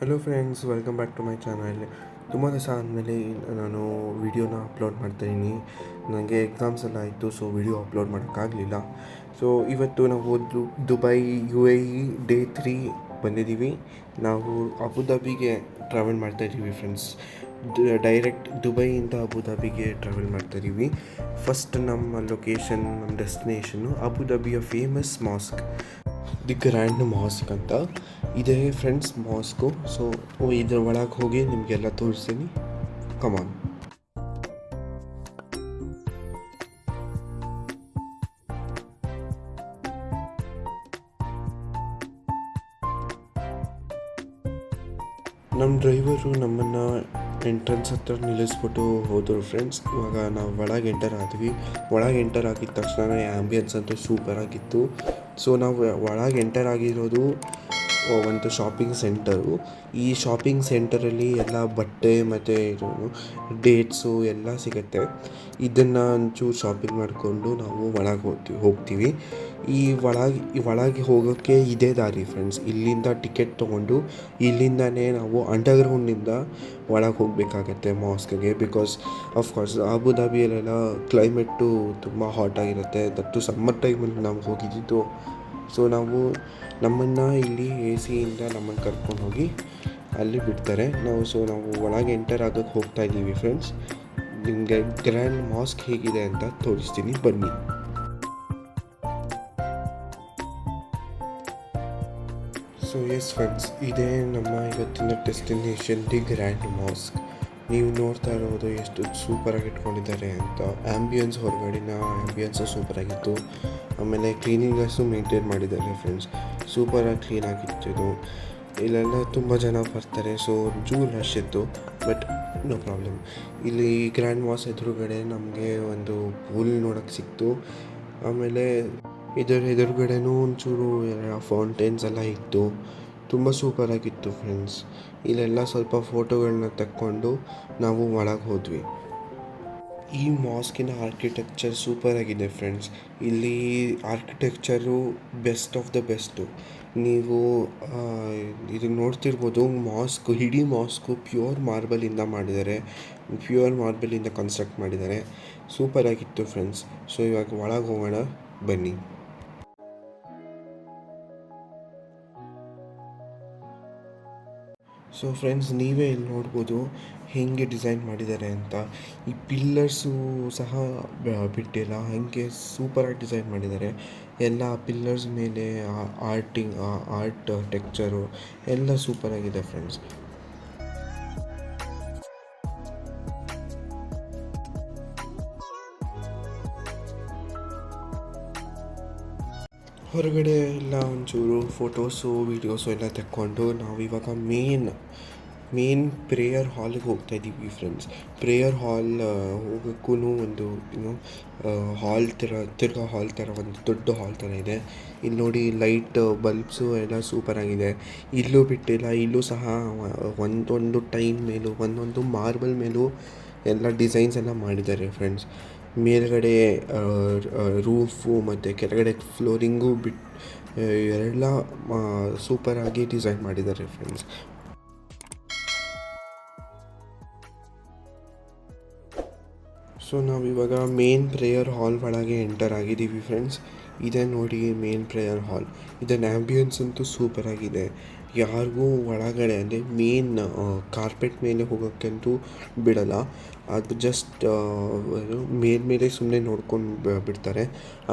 Hello friends, welcome back to my channel. ತುಂಬ ದಿವಸ ಆದಮೇಲೆ ನಾನು ವಿಡಿಯೋನ ಅಪ್ಲೋಡ್ ಮಾಡ್ತಾಯಿದ್ದೀನಿ. ನನಗೆ ಎಕ್ಸಾಮ್ಸ್ ಎಲ್ಲ ಆಯಿತು, ಸೊ ವಿಡಿಯೋ ಅಪ್ಲೋಡ್ ಮಾಡೋಕ್ಕಾಗಲಿಲ್ಲ. ಸೊ ಇವತ್ತು ನಾವು ದುಬೈ UAE ಡೇ 3 ಬಂದಿದ್ದೀವಿ. ನಾವು ಅಬುಧಾಬಿಗೆ ಟ್ರಾವೆಲ್ ಮಾಡ್ತಾಯಿದ್ದೀವಿ ಫ್ರೆಂಡ್ಸ್. ಡೈರೆಕ್ಟ್ ದುಬೈಯಿಂದ ಅಬುಧಾಬಿಗೆ ಟ್ರಾವೆಲ್ ಮಾಡ್ತಾಯಿದ್ದೀವಿ. ಫಸ್ಟ್ ನಮ್ಮ ಲೊಕೇಶನ್, ನಮ್ಮ ಡೆಸ್ಟಿನೇಷನ್ನು ಅಬುಧಾಬಿಯ famous mosque, the grand mosque ಅಂತ ಇದೆ ಫ್ರೆಂಡ್ಸ್ ಮಾಸ್ಕು. ಸೊ ಇದ್ರ ಒಳಗೆ ಹೋಗಿ ನಿಮಗೆಲ್ಲ ತೋರಿಸ್ತೀನಿ. ಕಮಾನ್. ನಮ್ಮ ಡ್ರೈವರು ನಮ್ಮನ್ನು ಎಂಟ್ರೆನ್ಸ್ ಹತ್ರ ನಿಲ್ಲಿಸ್ಬಿಟ್ಟು ಹೋದರು ಫ್ರೆಂಡ್ಸ್. ಇವಾಗ ನಾವು ಒಳಗೆ ಎಂಟರ್ ಆದ್ವಿ. ಒಳಗೆ ಎಂಟರ್ ಆಗಿದ ತಕ್ಷಣ ಆ್ಯಂಬಿಯನ್ಸ್ ಅಂತೂ ಸೂಪರಾಗಿತ್ತು. ಸೊ ನಾವು ಒಳಗೆ ಎಂಟರ್ ಆಗಿರೋದು ಒಂದು ಶಾಪಿಂಗ್ ಸೆಂಟರು. ಈ ಶಾಪಿಂಗ್ ಸೆಂಟರಲ್ಲಿ ಎಲ್ಲ ಬಟ್ಟೆ ಮತ್ತು ಡೇಟ್ಸು ಎಲ್ಲ ಸಿಗುತ್ತೆ. ಇದನ್ನು ಒಂಚೂರು ಶಾಪಿಂಗ್ ಮಾಡಿಕೊಂಡು ನಾವು ಒಳಗೆ ಹೋಗ್ತೀವಿ. ಈ ಒಳಗೆ ಹೋಗೋಕ್ಕೆ ಇದೇ ದಾರಿ ಫ್ರೆಂಡ್ಸ್. ಇಲ್ಲಿಂದ ಟಿಕೆಟ್ ತೊಗೊಂಡು ಇಲ್ಲಿಂದನೇ ನಾವು ಅಂಡರ್ಗ್ರೌಂಡಿಂದ ಒಳಗೆ ಹೋಗಬೇಕಾಗತ್ತೆ ಮಾಸ್ಕ್ಗೆ. ಬಿಕಾಸ್ ಆಫ್ಕೋರ್ಸ್ ಅಬುಧಾಬಿಯಲ್ಲೆಲ್ಲ ಕ್ಲೈಮೇಟು ತುಂಬ ಹಾಟ್ ಆಗಿರುತ್ತೆ. ದಟ್ಟು ಸಮ್ಮರ್ ಟೈಮಲ್ಲಿ ನಾವು ಹೋಗಿದ್ದಿದ್ದು. ಸೊ ನಮ್ಮನ್ನು ಇಲ್ಲಿ AC ನಮ್ಮನ್ನು ಕರ್ಕೊಂಡು ಹೋಗಿ ಅಲ್ಲಿ ಬಿಡ್ತಾರೆ. ನಾವು ಒಳಗೆ ಎಂಟರ್ ಆಗೋಕ್ಕೆ ಹೋಗ್ತಾ ಇದ್ದೀವಿ ಫ್ರೆಂಡ್ಸ್. ನಿಮಗೆ ಗ್ರ್ಯಾಂಡ್ ಮಾಸ್ಕ್ ಹೇಗಿದೆ ಅಂತ ತೋರಿಸ್ತೀನಿ, ಬನ್ನಿ. ಸೊ ಎಸ್ ಫ್ರೆಂಡ್ಸ್, ಇದೇ ನಮ್ಮ ಇವತ್ತಿನ ಡೆಸ್ಟಿನೇಷನ್, ದಿ ಗ್ರ್ಯಾಂಡ್ ಮಾಸ್ಕ್. ನೀವು ನೋಡ್ತಾ ಇರೋದು ಎಷ್ಟು ಸೂಪರಾಗಿ ಇಟ್ಕೊಂಡಿದ್ದಾರೆ ಅಂತ. ಹೊರಗಡೆನ ಆ್ಯಂಬಿಯನ್ಸು ಸೂಪರಾಗಿತ್ತು. ಆಮೇಲೆ ಕ್ಲೀನಿಂಗ್ನೆಸ್ಸು ಮೇಂಟೈನ್ ಮಾಡಿದ್ದಾರೆ ಫ್ರೆಂಡ್ಸ್. ಸೂಪರಾಗಿ ಕ್ಲೀನಾಗಿತ್ತು ಇದು. ಇಲ್ಲೆಲ್ಲ ತುಂಬ ಜನ ಬರ್ತಾರೆ, ಸೊ ಒಂಚೂರು ರಶ್ ಇತ್ತು, ಬಟ್ ನೋ ಪ್ರಾಬ್ಲಮ್. ಇಲ್ಲಿ ಗ್ರ್ಯಾಂಡ್ ಮಾಸ್ ಎದುರುಗಡೆ ನಮಗೆ ಒಂದು ಪೂಲ್ ನೋಡೋಕ್ಕೆ ಸಿಕ್ತು. ಆಮೇಲೆ ಎದುರುಗಡೆನೂ ಒಂಚೂರು ಫೌಂಟೇನ್ಸ್ ಎಲ್ಲ ಇತ್ತು. ತುಂಬ ಸೂಪರಾಗಿತ್ತು ಫ್ರೆಂಡ್ಸ್. ಇಲ್ಲೆಲ್ಲ ಸ್ವಲ್ಪ ಫೋಟೋಗಳನ್ನ ತಕ್ಕೊಂಡು ನಾವು ಒಳಗೆ ಹೋದ್ವಿ. ಈ ಮಾಸ್ಕಿನ ಆರ್ಕಿಟೆಕ್ಚರ್ ಸೂಪರಾಗಿದೆ ಫ್ರೆಂಡ್ಸ್. ಇಲ್ಲಿ architecture best of the best. ನೀವು ಇದು ನೋಡ್ತಿರ್ಬೋದು. ಇಡೀ ಮಾಸ್ಕು ಪ್ಯೂರ್ ಮಾರ್ಬಲಿಂದ ಮಾಡಿದ್ದಾರೆ. ಪ್ಯೂರ್ ಮಾರ್ಬಲಿಂದ ಕನ್ಸ್ಟ್ರಕ್ಟ್ ಮಾಡಿದ್ದಾರೆ. ಸೂಪರಾಗಿತ್ತು ಫ್ರೆಂಡ್ಸ್. ಸೊ ಇವಾಗ ಒಳಗೆ ಹೋಗೋಣ, ಬನ್ನಿ. ಸೊ ಫ್ರೆಂಡ್ಸ್, ನೀವೇ ಇಲ್ಲಿ ನೋಡ್ಬೋದು ಹೇಗೆ ಡಿಸೈನ್ ಮಾಡಿದ್ದಾರೆ ಅಂತ. ಈ ಪಿಲ್ಲರ್ಸು ಸಹ ಬಿಟ್ಟಿಲ್ಲ, ಹಾಗೆ ಸೂಪರಾಗಿ ಡಿಸೈನ್ ಮಾಡಿದ್ದಾರೆ. ಎಲ್ಲ ಪಿಲ್ಲರ್ಸ್ ಮೇಲೆ ಆರ್ಟ್ ಟೆಕ್ಚರು ಎಲ್ಲ ಸೂಪರಾಗಿದೆ ಫ್ರೆಂಡ್ಸ್. ಹೊರಗಡೆ ಎಲ್ಲ ಒಂಚೂರು ಫೋಟೋಸು ವೀಡಿಯೋಸು ಎಲ್ಲ ತೆಕ್ಕೊಂಡು ನಾವು ಇವಾಗ ಮೇನ್ ಪ್ರೇಯರ್ ಹಾಲಿಗೆ ಹೋಗ್ತಾ ಇದ್ದೀವಿ ಫ್ರೆಂಡ್ಸ್. ಪ್ರೇಯರ್ ಹಾಲ್ ಹೋಗೋಕ್ಕೂ ಒಂದು ಹಾಲ್ ಥರ ಒಂದು ದೊಡ್ಡ ಹಾಲ್ ಥರ ಇದೆ. ಇಲ್ಲಿ ನೋಡಿ, ಲೈಟ್ ಬಲ್ಬ್ಸು ಎಲ್ಲ ಸೂಪರಾಗಿದೆ. ಇಲ್ಲೂ ಬಿಟ್ಟಿಲ್ಲ, ಇಲ್ಲೂ ಸಹ ಒಂದೊಂದು ಟೈಲ್ ಮೇಲೂ ಒಂದೊಂದು ಮಾರ್ಬಲ್ ಮೇಲೂ ಎಲ್ಲ ಡಿಸೈನ್ಸ್ ಎಲ್ಲ ಮಾಡಿದ್ದಾರೆ ಫ್ರೆಂಡ್ಸ್. ಮೇಲ್ಗಡೆ ರೂಫು ಮತ್ತು ಕೆಳಗಡೆ ಫ್ಲೋರಿಂಗು ಎಲ್ಲ ಸೂಪರಾಗಿ ಡಿಸೈನ್ ಮಾಡಿದ್ದಾರೆ ಫ್ರೆಂಡ್ಸ್. ಸೊ ನಾವಿವಾಗ ಮೇನ್ ಪ್ರೇಯರ್ ಹಾಲ್ ಒಳಗೆ ಎಂಟರ್ ಆಗಿದ್ದೀವಿ ಫ್ರೆಂಡ್ಸ್. ಇದೇ ನೋಡಿ ಮೇನ್ ಪ್ರೇಯರ್ ಹಾಲ್. ಇದನ್ನ ಆ್ಯಂಬಿಯನ್ಸ್ ಅಂತೂ ಸೂಪರಾಗಿದೆ. ಯಾರಿಗೂ ಒಳಗಡೆ ಅಂದರೆ ಮೇನ್ ಕಾರ್ಪೆಟ್ ಮೇಲೆ ಹೋಗೋಕ್ಕಂತೂ ಬಿಡಲ್ಲ. ಅದು ಜಸ್ಟ್ ಮೇಲೆ ಸುಮ್ಮನೆ ನೋಡ್ಕೊಂಡು ಬಿಡ್ತಾರೆ.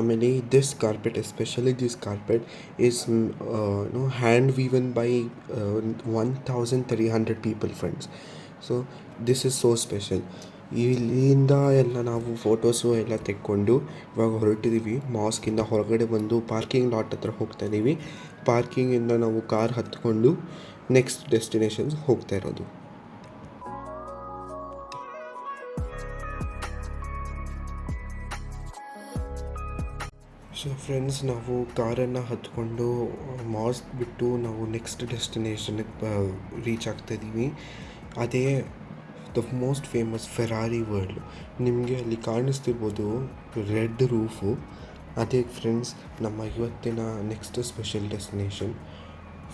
ಆಮೇಲೆ this carpet, especially this carpet is hand woven by 1300 people friends. So this is so special. ಇಲ್ಲಿಂದ ಎಲ್ಲ ನಾವು ಫೋಟೋಸು ಎಲ್ಲ ತೆಕ್ಕೊಂಡು ಇವಾಗ ಹೊರಟಿದ್ದೀವಿ. ಮಾಸ್ಕಿಂದ ಹೊರಗಡೆ ಬಂದು ಪಾರ್ಕಿಂಗ್ ಲಾಟ್ ಹತ್ರ ಹೋಗ್ತಾ ಇದ್ದೀವಿ. ಪಾರ್ಕಿಂಗಿಂದ ನಾವು ಕಾರ್ ಹತ್ಕೊಂಡು ನೆಕ್ಸ್ಟ್ ಡೆಸ್ಟಿನೇಷನ್ಸ್ ಹೋಗ್ತಾ ಇರೋದು. ಸೊ ಫ್ರೆಂಡ್ಸ್, ನಾವು ಕಾರನ್ನು ಹತ್ಕೊಂಡು ಮಾಸ್ಕ್ ಬಿಟ್ಟು ನಾವು ನೆಕ್ಸ್ಟ್ ಡೆಸ್ಟಿನೇಷನ್ಗೆ ರೀಚ್ ಆಗ್ತಾಯಿದ್ದೀವಿ. ಅದೇ the most famous Ferrari world. ನಿಮಗೆ ಅಲ್ಲಿ ಕಾಣಿಸ್ತಿರ್ಬೋದು ರೆಡ್ ರೂಫು. ಅದೇ ಫ್ರೆಂಡ್ಸ್ ನಮ್ಮ ಇವತ್ತಿನ next special destination,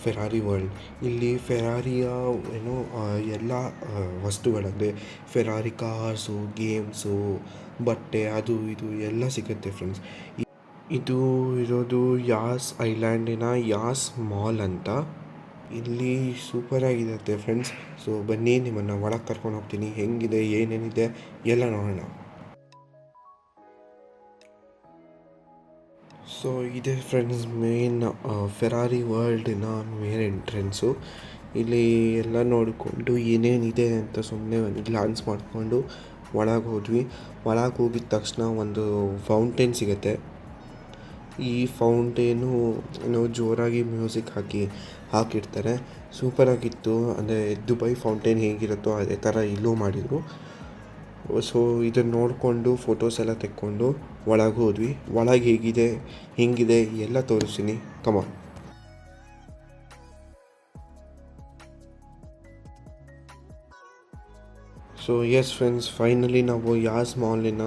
Ferrari world. ಇಲ್ಲಿ ಫೆರಾರಿಯ ಏನು ಎಲ್ಲ ವಸ್ತುಗಳಂದರೆ ಫೆರಾರಿ ಕಾರ್ಸು, ಗೇಮ್ಸು, ಬಟ್ಟೆ, ಅದು ಇದು ಎಲ್ಲ ಸಿಗುತ್ತೆ ಫ್ರೆಂಡ್ಸ್. ಇದು ಇರೋದು ಯಾಸ್ ಐಲ್ಯಾಂಡಿನ ಯಾಸ್ ಮಾಲ್ ಅಂತ. ಇಲ್ಲಿ ಸೂಪರಾಗಿರುತ್ತೆ ಫ್ರೆಂಡ್ಸ್. ಸೊ ಬನ್ನಿ, ನಿಮ್ಮನ್ನು ಒಳಗೆ ಕರ್ಕೊಂಡು ಹೋಗ್ತೀನಿ. ಹೆಂಗಿದೆ, ಏನೇನಿದೆ ಎಲ್ಲ ನೋಡೋಣ. ಸೊ ಇದೆ ಫ್ರೆಂಡ್ಸ್ ಮೇನ್ ಫೆರಾರಿ ವರ್ಲ್ಡಿನ ಮೇನ್ ಎಂಟ್ರೆನ್ಸು. ಇಲ್ಲಿ ಎಲ್ಲ ನೋಡಿಕೊಂಡು ಏನೇನಿದೆ ಅಂತ ಸುಮ್ಮನೆ ಒಂದು ಗ್ಲಾನ್ಸ್ ಮಾಡಿಕೊಂಡು ಒಳಗೆ ಹೋದ್ವಿ. ಒಳಗೆ ಹೋಗಿದ ತಕ್ಷಣ ಒಂದು ಫೌಂಟೇನ್ ಸಿಗುತ್ತೆ. ಈ ಫೌಂಟೇನು ಜೋರಾಗಿ ಮ್ಯೂಸಿಕ್ ಹಾಕಿರ್ತಾರೆ. ಸೂಪರಾಗಿತ್ತು. ಅಂದರೆ ದುಬೈ ಫೌಂಟೇನ್ ಹೇಗಿರುತ್ತೋ ಅದೇ ಥರ ಇಲ್ಲೂ ಮಾಡಿದರು. ಸೊ ಇದನ್ನು ನೋಡಿಕೊಂಡು ಫೋಟೋಸ್ ಎಲ್ಲ ತೆಕ್ಕೊಂಡು ಒಳಗೆ ಹೋದ್ವಿ. ಒಳಗೆ ಹೇಗಿದೆ, ಹೆಂಗಿದೆ ಎಲ್ಲ ತೋರಿಸ್ತೀನಿ, ಕಮಾನ್. ಸೊ ಎಸ್ ಫ್ರೆಂಡ್ಸ್, ಫೈನಲಿ ನಾವು ಯಾಸ್ ಮಾಲಿನ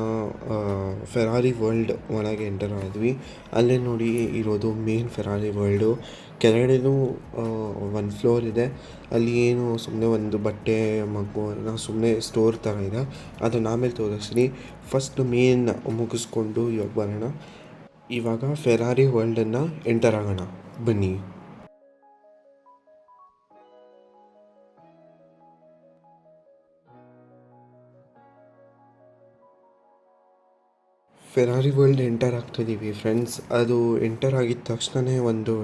ಫೆರಾರಿ ವರ್ಲ್ಡ್ ಒಳಗೆ ಎಂಟರ್ ಆದ್ವಿ. ಅಲ್ಲೇ ನೋಡಿ ಇರೋದು ಮೇನ್ ಫೆರಾರಿ ವರ್ಲ್ಡು. ಕೆಳಗಡೆನೂ ಒಂದು ಫ್ಲೋರ್ ಇದೆ. ಅಲ್ಲಿ ಏನು ಸುಮ್ಮನೆ ಒಂದು ಬಟ್ಟೆ ಮಗು ಸುಮ್ಮನೆ ಸ್ಟೋರ್ ಥರ ಇದೆ. ಅದನ್ನು ಆಮೇಲೆ ತೋರಿಸ್ತೀನಿ. ಫಸ್ಟ್ ಮೇನ್ ಮುಗಿಸ್ಕೊಂಡು ಇವಾಗ ಬರೋಣ. ಇವಾಗ ಫೆರಾರಿ ವರ್ಲ್ಡನ್ನು ಎಂಟರ್ ಆಗೋಣ, ಬನ್ನಿ. ಫೆರಾರಿ ವರ್ಲ್ಡ್ ಎಂಟರ್ ಆಗ್ತಿದ್ದೀವಿ ಫ್ರೆಂಡ್ಸ್. ಅದು ಎಂಟರ್ ಆಗಿದ ತಕ್ಷಣವೇ ಒಂದು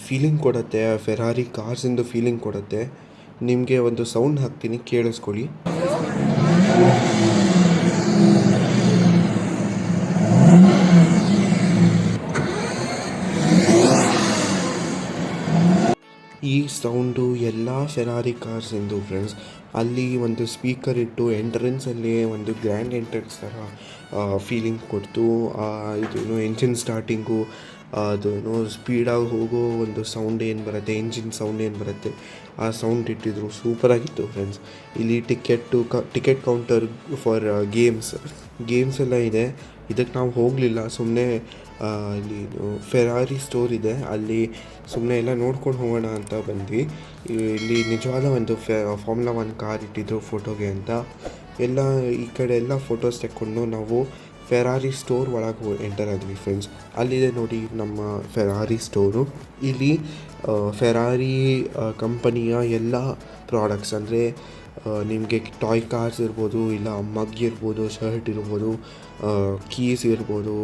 ಫೀಲಿಂಗ್ ಕೊಡುತ್ತೆ. ಫೆರಾರಿ ಕಾರ್ಸಿಂದು ಫೀಲಿಂಗ್ ಕೊಡುತ್ತೆ. ನಿಮಗೆ ಒಂದು ಸೌಂಡ್ ಹಾಕ್ತೀನಿ, ಕೇಳಿಸ್ಕೊಳ್ಳಿ. ಈ ಸೌಂಡು ಎಲ್ಲ ಫೆರಾರಿ ಕಾರ್ಸಿಂದು ಫ್ರೆಂಡ್ಸ್. ಅಲ್ಲಿ ಒಂದು ಸ್ಪೀಕರ್ ಇಟ್ಟು ಎಂಟ್ರೆನ್ಸಲ್ಲಿ ಒಂದು ಗ್ರ್ಯಾಂಡ್ ಎಂಟ್ರೆನ್ಸ್ ಥರ ಫೀಲಿಂಗ್ ಕೊಡ್ತು. ಇದು ಎಂಜಿನ್ ಸ್ಟಾರ್ಟಿಂಗು, ಅದು ಸ್ಪೀಡಾಗಿ ಹೋಗೋ ಒಂದು ಸೌಂಡ್ ಏನು ಬರುತ್ತೆ, ಎಂಜಿನ್ ಸೌಂಡ್ ಏನು ಬರುತ್ತೆ, ಆ ಸೌಂಡ್ ಇಟ್ಟಿದ್ರು. ಸೂಪರಾಗಿತ್ತು ಫ್ರೆಂಡ್ಸ್. ಇಲ್ಲಿ ಟಿಕೆಟ್ ಕೌಂಟರ್ ಫಾರ್ ಗೇಮ್ಸ್ ಎಲ್ಲ ಇದೆ. ಇದಕ್ಕೆ ನಾವು ಹೋಗಲಿಲ್ಲ, ಸುಮ್ಮನೆ ಇಲ್ಲಿ ಫೆರಾರಿ ಸ್ಟೋರ್ ಇದೆ, ಅಲ್ಲಿ ಸುಮ್ಮನೆ ಎಲ್ಲ ನೋಡ್ಕೊಂಡು ಹೋಗೋಣ ಅಂತ ಬಂದ್ವಿ. ಇಲ್ಲಿ ನಿಜವಾದ ಒಂದು ಫಾರ್ಮುಲಾ 1 ಕಾರ್ ಇಟ್ಟಿದ್ರು ಫೋಟೋಗೆ ಅಂತ. ಎಲ್ಲ ಈ ಕಡೆ ಎಲ್ಲ ಫೋಟೋಸ್ ತೆಕ್ಕೊಂಡು ನಾವು ಫೆರಾರಿ ಸ್ಟೋರ್ ಒಳಗೆ ಎಂಟರ್ ಆದ್ವಿ ಫ್ರೆಂಡ್ಸ್. ಅಲ್ಲಿದೆ ನೋಡಿ ನಮ್ಮ ಫೆರಾರಿ ಸ್ಟೋರು. ಇಲ್ಲಿ ಫೆರಾರಿ ಕಂಪನಿಯ ಎಲ್ಲ ಪ್ರಾಡಕ್ಟ್ಸ್, ಅಂದರೆ ನಿಮಗೆ ಟಾಯ್ ಕಾರ್ಸ್ ಇರ್ಬೋದು, ಇಲ್ಲ ಮಗ್ ಇರ್ಬೋದು, ಶರ್ಟ್ ಇರ್ಬೋದು, ಕೀಸ್ ಇರ್ಬೋದು,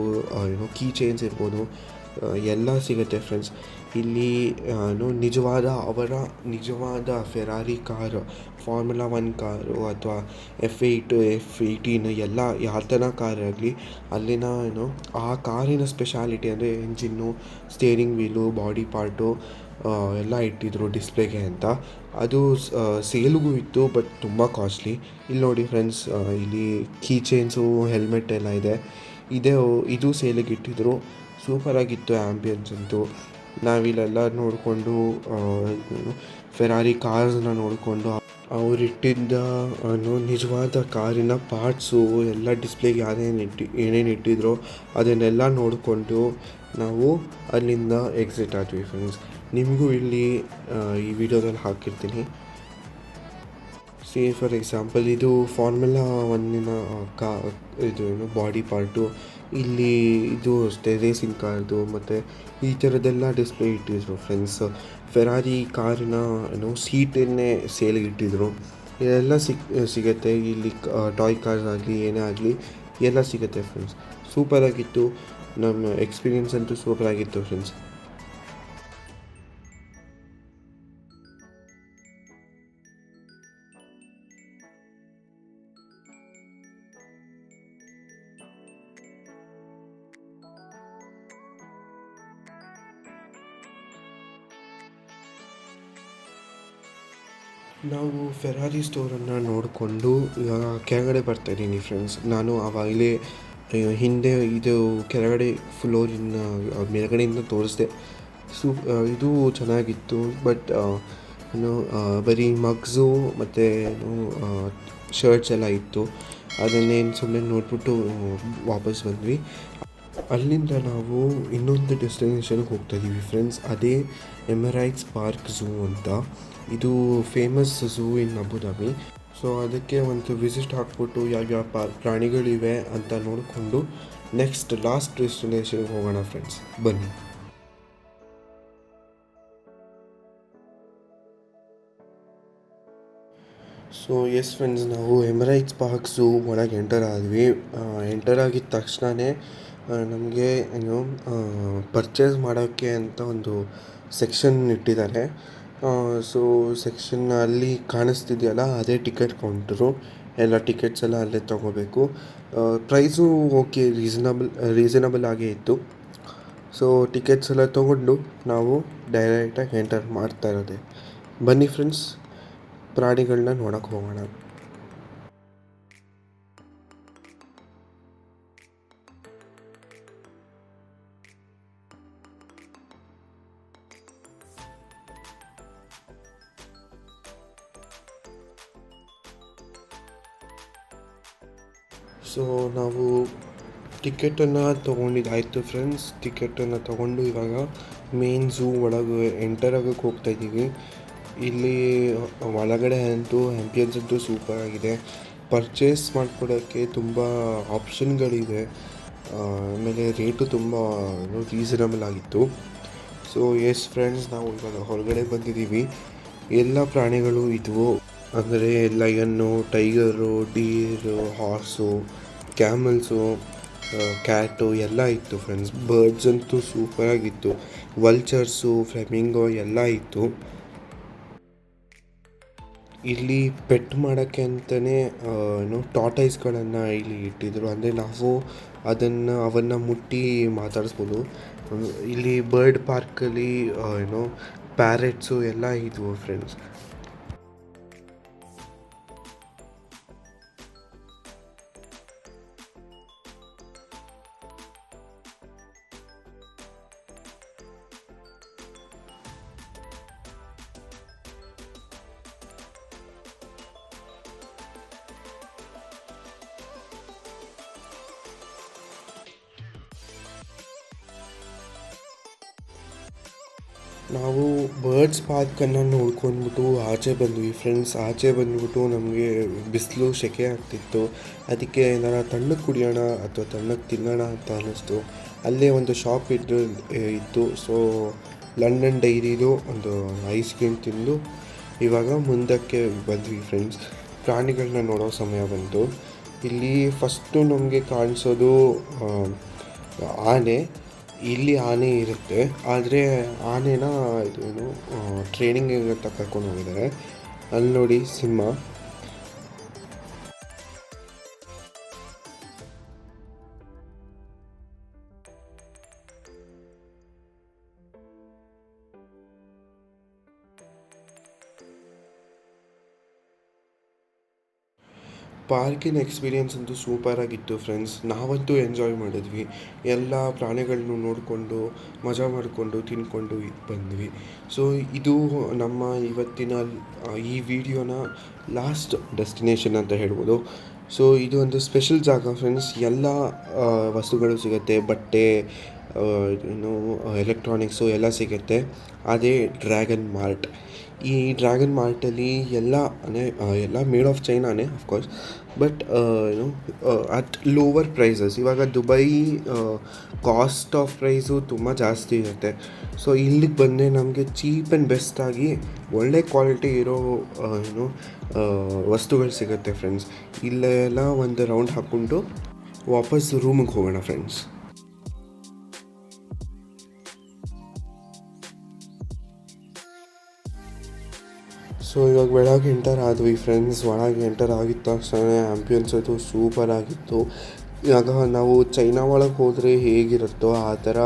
ಕೀ ಚೈನ್ಸ್ ಇರ್ಬೋದು, ಎಲ್ಲ ಸಿಗುತ್ತೆ ಫ್ರೆಂಡ್ಸ್. ಇಲ್ಲಿ ಅವರ ನಿಜವಾದ ಫೆರಾರಿ ಕಾರು, ಫಾರ್ಮುಲಾ 1 ಕಾರು ಅಥವಾ F8 F18 ಎಲ್ಲ ಯಾವ ಥರ ಕಾರ್ ಆಗಲಿ, ಅಲ್ಲಿನ ಆ ಕಾರಿನ ಸ್ಪೆಷಾಲಿಟಿ ಅಂದರೆ engine, steering wheel, body part ಎಲ್ಲ ಇಟ್ಟಿದ್ರು ಡಿಸ್ಪ್ಲೇಗೆ ಅಂತ. ಅದು ಸೇಲ್ಗೂ ಇತ್ತು, ಬಟ್ ತುಂಬ ಕಾಸ್ಟ್ಲಿ. ಇಲ್ಲಿ ನೋಡಿ ಫ್ರೆಂಡ್ಸ್, ಇಲ್ಲಿ ಕೀ ಚೈನ್ಸು, ಹೆಲ್ಮೆಟ್ ಎಲ್ಲ ಇದೆ. ಇದು ಸೇಲಿಗೆ ಇಟ್ಟಿದ್ರು. ಸೂಪರಾಗಿತ್ತು ಆ್ಯಂಬಿಯನ್ಸ್ ಅಂತೂ. ನಾವಿಲ್ಲೆಲ್ಲ ನೋಡಿಕೊಂಡು ಫೆರಾರಿ ಕಾರ್ಸ್ನ ನೋಡಿಕೊಂಡು ಅವರಿಟ್ಟಿದ್ದ ನಿಜವಾದ ಕಾರಿನ ಪಾರ್ಟ್ಸು ಎಲ್ಲ ಡಿಸ್ಪ್ಲೇಗೆ ಏನೇನು ಇಟ್ಟಿದ್ರೋ ಅದನ್ನೆಲ್ಲ ನೋಡಿಕೊಂಡು ನಾವು ಅಲ್ಲಿಂದ ಎಕ್ಸಿಟ್ ಆದ್ವಿ ಫ್ರೆಂಡ್ಸ್. ನಿಮಗೂ ಇಲ್ಲಿ ಈ ವಿಡಿಯೋದಲ್ಲಿ ಹಾಕಿರ್ತೀನಿ. ಫಾರ್ ಎಕ್ಸಾಂಪಲ್, ಇದು ಫಾರ್ಮುಲಾ 1 ಇದು ಬಾಡಿ ಪಾರ್ಟು. ಇಲ್ಲಿ ಇದು ಅಷ್ಟೇ ರೇಸಿಂಗ್ ಕಾರ್ದು ಮತ್ತು ಈ ಥರದ್ದೆಲ್ಲ ಡಿಸ್ಪ್ಲೇ ಇಟ್ಟಿದ್ರು ಫ್ರೆಂಡ್ಸ್. ಫೆರಾರಿ ಕಾರಿನ ಸೀಟನ್ನೇ ಸೇಲಿಗೆ ಇಟ್ಟಿದ್ರು. ಇದೆಲ್ಲ ಸಿಗುತ್ತೆ ಇಲ್ಲಿ. ಟಾಯ್ ಕಾರ್ಸ್ ಆಗಲಿ ಏನೇ ಆಗಲಿ ಎಲ್ಲ ಸಿಗುತ್ತೆ ಫ್ರೆಂಡ್ಸ್. ಸೂಪರಾಗಿತ್ತು. ನಮ್ಮ ಎಕ್ಸ್ಪೀರಿಯನ್ಸ್ ಅಂತೂ ಸೂಪರಾಗಿತ್ತು ಫ್ರೆಂಡ್ಸ್. ನಾವು ಫೆರಾರಿ ಸ್ಟೋರನ್ನು ನೋಡಿಕೊಂಡು ಇವಾಗ ಕೆಳಗಡೆ ಬರ್ತಾಯಿದ್ದೀನಿ ಫ್ರೆಂಡ್ಸ್. ನಾನು ಆವಾಗಲೇ ಹಿಂದೆ ಇದು ಕೆಳಗಡೆ ಫ್ಲೋರಿನ ಮೇಲ್ಗಡೆಯಿಂದ ತೋರಿಸ್ದೆ. ಇದು ಚೆನ್ನಾಗಿತ್ತು, ಬಟ್ ಬರೀ ಮಗ್ಸು ಮತ್ತು ಶರ್ಟ್ಸ್ ಎಲ್ಲ ಇತ್ತು. ಅದನ್ನೇನು ಸುಮ್ಮನೆ ನೋಡಿಬಿಟ್ಟು ವಾಪಸ್ ಬಂದ್ವಿ. ಅಲ್ಲಿಂದ ನಾವು ಇನ್ನೊಂದು ಡೆಸ್ಟಿನೇಷನ್ಗೆ ಹೋಗ್ತಾ ಇದ್ದೀವಿ ಫ್ರೆಂಡ್ಸ್. ಅದೇ ಎಮಿರೇಟ್ಸ್ ಪಾರ್ಕ್ ಝೂ ಅಂತ. ಇದು ಫೇಮಸ್ ಝೂ ಇನ್ ಅಬುದಾಬಿ. ಸೊ ಅದಕ್ಕೆ ಒಂದು ವಿಸಿಟ್ ಹಾಕ್ಬಿಟ್ಟು ಯಾವ್ಯಾವ ಪ್ರಾಣಿಗಳಿವೆ ಅಂತ ನೋಡಿಕೊಂಡು ನೆಕ್ಸ್ಟ್ ಲಾಸ್ಟ್ ಡೆಸ್ಟಿನೇಷನ್ಗೆ ಹೋಗೋಣ ಫ್ರೆಂಡ್ಸ್, ಬನ್ನಿ. ಸೊ ಎಸ್ ಫ್ರೆಂಡ್ಸ್, ನಾವು ಎಮಿರೇಟ್ಸ್ ಪಾರ್ಕ್ ಝೂ ಒಳಗೆ ಎಂಟರ್ ಆದ್ವಿ. ಎಂಟರ್ ಆಗಿದ ತಕ್ಷಣವೇ ನಮಗೆ ಏನು ಪರ್ಚೇಸ್ ಮಾಡೋಕ್ಕೆ ಅಂತ ಒಂದು ಸೆಕ್ಷನ್ ಇಟ್ಟಿದ್ದಾರೆ. ಸೊ ಸೆಕ್ಷನ್ ಅಲ್ಲಿ ಕಾಣಿಸ್ತಿದೆಯಲ್ಲ, ಅದೇ ಟಿಕೆಟ್ ಕೌಂಟರು. ಎಲ್ಲ ಟಿಕೆಟ್ಸ್ ಎಲ್ಲ ಅಲ್ಲೇ ತೊಗೋಬೇಕು. ಪ್ರೈಸು ಓಕೆ, ರೀಸನಬಲ್ ಆಗೇ ಇತ್ತು. ಸೊ ಟಿಕೆಟ್ಸ್ ಎಲ್ಲ ತೊಗೊಂಡು ನಾವು ಡೈರೆಕ್ಟಾಗಿ ಎಂಟರ್ ಮಾಡ್ತಾ ಇರೋದೆ. ಬನ್ನಿ ಫ್ರೆಂಡ್ಸ್, ಪ್ರಾಣಿಗಳನ್ನ ನೋಡೋಕೆ ಹೋಗೋಣ. ಸೊ ನಾವು ಟಿಕೆಟನ್ನು ತೊಗೊಂಡಿದ್ದಾಯಿತು ಫ್ರೆಂಡ್ಸ್. ಟಿಕೆಟನ್ನು ತೊಗೊಂಡು ಇವಾಗ ಮೇನ್ ಝೂ ಒಳಗೆ ಎಂಟರ್ ಆಗೋಕ್ಕೆ ಹೋಗ್ತಾಯಿದ್ದೀವಿ. ಇಲ್ಲಿ ಒಳಗಡೆ ಅಂತೂ ಆ್ಯಂಬಿಯನ್ಸ್ ಅಂತೂ ಸೂಪರ್ ಆಗಿದೆ. ಪರ್ಚೇಸ್ ಮಾಡ್ಕೊಳ್ಳೋಕ್ಕೆ ತುಂಬ ಆಪ್ಷನ್ಗಳಿವೆ. ಆಮೇಲೆ ರೇಟು ತುಂಬ ರೀಸನಬಲ್ ಆಗಿತ್ತು. ಸೊ ಎಸ್ ಫ್ರೆಂಡ್ಸ್, ನಾವು ಇವಾಗ ಹೊರಗಡೆ ಬಂದಿದ್ದೀವಿ. ಎಲ್ಲ ಪ್ರಾಣಿಗಳು ಇದ್ವು. ಅಂದರೆ ಲಯನ್ನು, ಟೈಗರು, ಡೀರು, ಹಾರ್ಸು, ಕ್ಯಾಮಲ್ಸು, ಕ್ಯಾಟು ಎಲ್ಲ ಇತ್ತು ಫ್ರೆಂಡ್ಸ್. ಬರ್ಡ್ಸ್ ಅಂತೂ ಸೂಪರಾಗಿತ್ತು. ವಲ್ಚರ್ಸು, ಫ್ಲೆಮಿಂಗೋ ಎಲ್ಲ ಇತ್ತು. ಇಲ್ಲಿ ಪೆಟ್ ಮಾಡೋಕ್ಕೆ ಅಂತಲೇ ಟಾಟೈಸ್ಗಳನ್ನು ಇಲ್ಲಿ ಇಟ್ಟಿದ್ದರು. ಅಂದರೆ ನಾವು ಅವನ್ನು ಮುಟ್ಟಿ ಮಾತಾಡಿಸ್ಬೋದು. ಇಲ್ಲಿ ಬರ್ಡ್ ಪಾರ್ಕಲ್ಲಿ ಪ್ಯಾರೆಟ್ಸು ಎಲ್ಲ ಇದ್ವು ಫ್ರೆಂಡ್ಸ್. ನಾವು ಬರ್ಡ್ಸ್ ಪಾರ್ಕನ್ನು ನೋಡ್ಕೊಂಡ್ಬಿಟ್ಟು ಆಚೆ ಬಂದ್ವಿ ಫ್ರೆಂಡ್ಸ್. ಆಚೆ ಬಂದುಬಿಟ್ಟು ನಮಗೆ ಬಿಸಿಲು, ಸೆಕೆ ಆಗ್ತಿತ್ತು. ಅದಕ್ಕೆ ಏನಾರ ತಣ್ಣಗೆ ಕುಡಿಯೋಣ ಅಥವಾ ತಣ್ಣಗೆ ತಿನ್ನೋಣ ಅಂತ ಅನ್ನಿಸ್ತು. ಅಲ್ಲೇ ಒಂದು ಶಾಪ್ ಇತ್ತು. ಸೊ ಲಂಡನ್ ಡೈರಿದು ಒಂದು ಐಸ್ ಕ್ರೀಮ್ ತಿಂದು ಇವಾಗ ಮುಂದಕ್ಕೆ ಬಂದ್ವಿ ಫ್ರೆಂಡ್ಸ್. ಪ್ರಾಣಿಗಳನ್ನ ನೋಡೋ ಸಮಯ ಬಂತು. ಇಲ್ಲಿ ಫಸ್ಟು ನಮಗೆ ಕಾಣಿಸೋದು ಆನೆ. ಇಲ್ಲಿ ಆನೆ ಇರುತ್ತೆ, ಆದರೆ ಆನೆನ ಟ್ರೈನಿಂಗ್ ಅಂತ ಕರ್ಕೊಂಡು ಹೋಗಿದ್ದಾರೆ. ಅಲ್ಲಿ ನೋಡಿ ಸಿಂಹ. ಪಾರ್ಕಿನ ಎಕ್ಸ್ಪೀರಿಯೆನ್ಸ್ ಅಂತೂ ಸೂಪರಾಗಿತ್ತು ಫ್ರೆಂಡ್ಸ್. ನಾವಂತೂ ಎಂಜಾಯ್ ಮಾಡಿದ್ವಿ. ಎಲ್ಲ ಪ್ರಾಣಿಗಳನ್ನು ನೋಡಿಕೊಂಡು, ಮಜಾ ಮಾಡಿಕೊಂಡು, ತಿಂದ್ಕೊಂಡು ಬಂದ್ವಿ. ಸೊ ಇದು ನಮ್ಮ ಇವತ್ತಿನ ಈ ವಿಡಿಯೋನ ಲಾಸ್ಟ್ ಡೆಸ್ಟಿನೇಷನ್ ಅಂತ ಹೇಳ್ಬೋದು. ಸೊ ಇದು ಒಂದು ಸ್ಪೆಷಲ್ ಜಾಗ ಫ್ರೆಂಡ್ಸ್. ಎಲ್ಲ ವಸ್ತುಗಳು ಸಿಗುತ್ತೆ, ಬಟ್ಟೆ, ಎಲೆಕ್ಟ್ರಾನಿಕ್ಸು ಎಲ್ಲ ಸಿಗುತ್ತೆ. ಅದೇ ಡ್ರ್ಯಾಗನ್ ಮಾರ್ಟ್. ಈ ಡ್ರ್ಯಾಗನ್ ಮಾರ್ಟಲ್ಲಿ ಎಲ್ಲ ಮೇಡ್ ಆಫ್ ಚೈನಾನೇ of course, but at lower prices. ಇವಾಗ ದುಬೈ ಕಾಸ್ಟ್ ಆಫ್ ಪ್ರೈಸು ತುಂಬ ಜಾಸ್ತಿ ಇರುತ್ತೆ. ಸೊ ಇಲ್ಲಿಗೆ ಬಂದರೆ ನಮಗೆ ಚೀಪ್ ಆ್ಯಂಡ್ ಬೆಸ್ಟಾಗಿ ಒಳ್ಳೆ ಕ್ವಾಲಿಟಿ ಇರೋ ವಸ್ತುಗಳು ಸಿಗುತ್ತೆ ಫ್ರೆಂಡ್ಸ್. ಇಲ್ಲೆಲ್ಲ ಒಂದು ರೌಂಡ್ ಹಾಕ್ಕೊಂಡು ವಾಪಸ್ ರೂಮಿಗೆ ಹೋಗೋಣ ಫ್ರೆಂಡ್ಸ್. ಸೊ ಇವಾಗ ಒಳಗೆ ಎಂಟರ್ ಆದ್ವಿ ಫ್ರೆಂಡ್ಸ್. ಒಳಗೆ ಎಂಟರ್ ಆಗಿದ ತಕ್ಷಣ ಆ್ಯಂಬಿಯನ್ಸ್ ಅದು ಸೂಪರಾಗಿತ್ತು. ಇವಾಗ ನಾವು ಚೈನಾ ಒಳಗೆ ಹೋದರೆ ಹೇಗಿರುತ್ತೋ ಆ ಥರ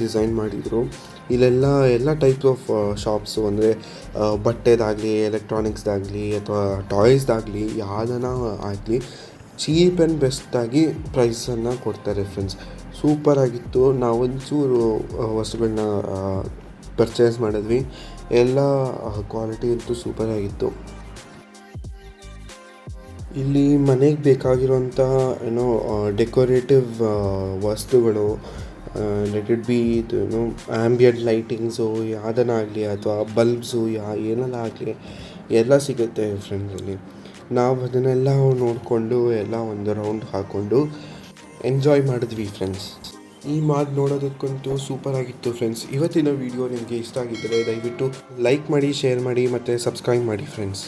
ಡಿಸೈನ್ ಮಾಡಿದರು. ಎಲ್ಲ ಟೈಪ್ಸ್ ಆಫ್ ಶಾಪ್ಸು, ಅಂದರೆ ಬಟ್ಟೆದಾಗಲಿ, ಎಲೆಕ್ಟ್ರಾನಿಕ್ಸ್ದಾಗಲಿ ಅಥವಾ ಟಾಯ್ಸ್ದಾಗಲಿ ಯಾವುದನ್ನ ಆಗಲಿ ಚೀಪ್ ಆ್ಯಂಡ್ ಬೆಸ್ಟಾಗಿ ಪ್ರೈಸನ್ನು ಕೊಡ್ತಾರೆ ಫ್ರೆಂಡ್ಸ್. ಸೂಪರಾಗಿತ್ತು. ನಾವೊಂಚೂರು ವಸ್ತುಗಳನ್ನ ಪರ್ಚೇಸ್ ಮಾಡಿದ್ವಿ. ಎಲ್ಲ ಕ್ವಾಲಿಟಿ ಅಂತೂ ಸೂಪರಾಗಿತ್ತು. ಇಲ್ಲಿ ಮನೆಗೆ ಬೇಕಾಗಿರೋಂಥ ಏನೋ ಡೆಕೋರೇಟಿವ್ ವಸ್ತುಗಳು, ಲೆಟ್ ಇಟ್ ಬಿ ಇದು ಏನೋ ಆ್ಯಂಬಿಯಂಟ್ ಲೈಟಿಂಗ್ಸು ಯಾವುದನ್ನಾಗಲಿ ಅಥವಾ ಬಲ್ಬ್ಸು ಏನೆಲ್ಲ ಆಗಲಿ ಎಲ್ಲ ಸಿಗುತ್ತೆ ಫ್ರೆಂಡ್ಸಲ್ಲಿ. ನಾವು ಅದನ್ನೆಲ್ಲ ನೋಡಿಕೊಂಡು ಎಲ್ಲ ಒಂದು ರೌಂಡ್ ಹಾಕ್ಕೊಂಡು ಎಂಜಾಯ್ ಮಾಡಿದ್ವಿ ಫ್ರೆಂಡ್ಸ್. ಈ ಮಾಲ್ ನೋಡೋದಕ್ಕಂತೂ ಸೂಪರಾಗಿತ್ತು ಫ್ರೆಂಡ್ಸ್. ಇವತ್ತಿನ ವಿಡಿಯೋ ನಿಮಗೆ ಇಷ್ಟ ಆಗಿದ್ದರೆ ದಯವಿಟ್ಟು ಲೈಕ್ ಮಾಡಿ, ಶೇರ್ ಮಾಡಿ ಮತ್ತು ಸಬ್ಸ್ಕ್ರೈಬ್ ಮಾಡಿ ಫ್ರೆಂಡ್ಸ್.